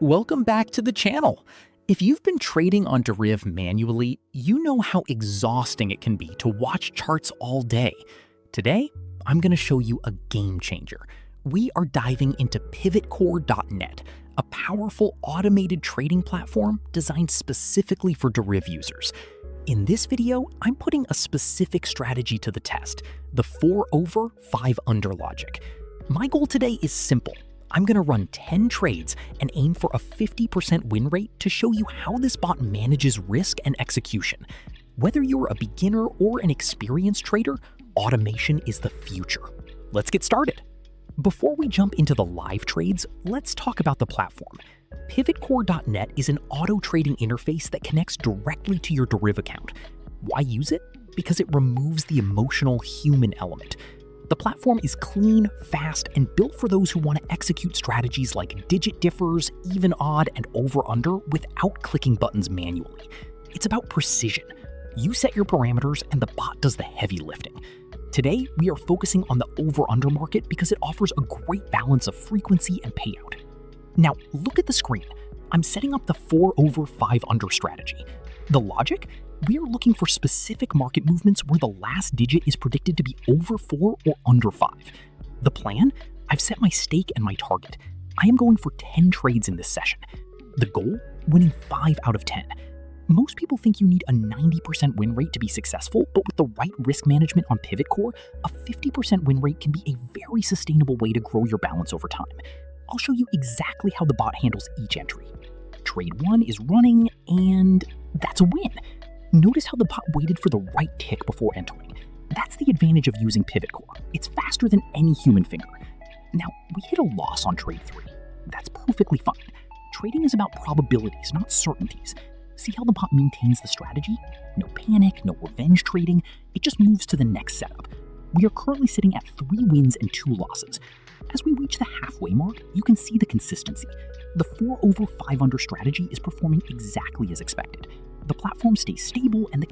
Welcome back to the channel. If you've been trading on Deriv manually, you know how exhausting it can be to watch charts all day. Today, I'm going to show you a game changer. We are diving into pivotcore.net, a powerful automated trading platform designed specifically for Deriv users. In this video, I'm putting a specific strategy to the test, the 4 over 5 under logic. My goal today is simple. I'm going to run 10 trades and aim for a 50% win rate to show you how this bot manages risk and execution. Whether you're a beginner or an experienced trader, automation is the future. Let's get started. Before we jump into the live trades, let's talk about the platform. Pivotcore.net is an auto trading interface that connects directly to your Deriv account. Why use it? Because it removes the emotional human element. The platform is clean, fast, and built for those who want to execute strategies like digit differs, even odd, and over-under without clicking buttons manually. It's about precision. You set your parameters and the bot does the heavy lifting. Today, we are focusing on the over-under market because it offers a great balance of frequency and payout. Now, look at the screen. I'm setting up the 4 over 5 under strategy. The logic? We are looking for specific market movements where the last digit is predicted to be over 4 or under 5. The plan? I've set my stake and my target. I am going for 10 trades in this session. The goal? Winning 5 out of 10. Most people think you need a 90% win rate to be successful, but with the right risk management on Pivotcore, a 50% win rate can be a very sustainable way to grow your balance over time. I'll show you exactly how the bot handles each entry. Trade 1 is running, and that's a win. Notice how the bot waited for the right tick before entering. That's the advantage of using Pivotcore. It's faster than any human finger. Now, we hit a loss on trade 3. That's perfectly fine. Trading is about probabilities, not certainties. See how the bot maintains the strategy? No panic, no revenge trading. It just moves to the next setup. We are currently sitting at 3 wins and 2 losses. As we reach the halfway mark, you can see the consistency. The 4 over 5 under strategy is performing exactly as expected. The platform stays stable and the